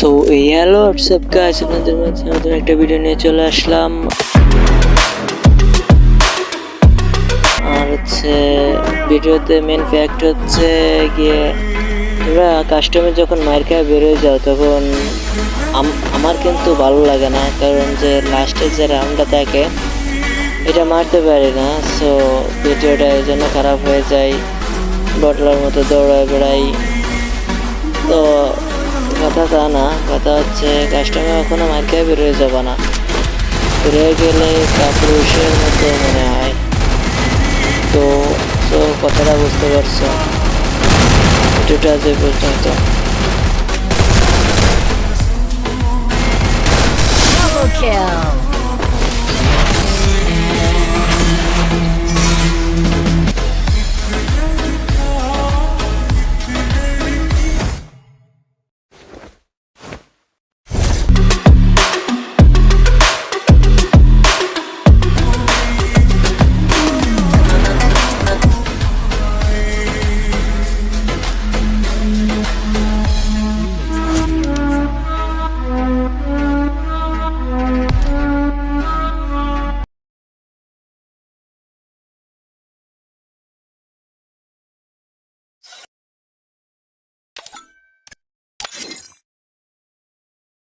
So এই hello WhatsApp guys, আপনাদের মাঝে নতুন একটা ভিডিও নিয়ে চলে আসলাম। আর ভিডিওতে মেন ফ্যাক্ট হচ্ছে গিয়ে তোমরা কাস্টমে যখন মার খেয়ে বেরোয় যাও তখন আমার কিন্তু ভালো লাগে না, কারণ যে লাস্টের যে রাউন্ডটা থাকে এটা মারতে পারি না। সো ভিডিওটা এই জন্য খারাপ হয়ে যায়, বটলার মতো দৌড়ায় বেড়াই। তো কথা তা না, কথা হচ্ছে কাস্টমার কখনো মার খেয়ে বেরোয় যাবে না, বেরোয় গেলে কাপুরুষের মতো মনে হয়। তো তো কথাটা বুঝতে পারছো। ভিডিওটা আজ এই পর্যন্ত। Double kill.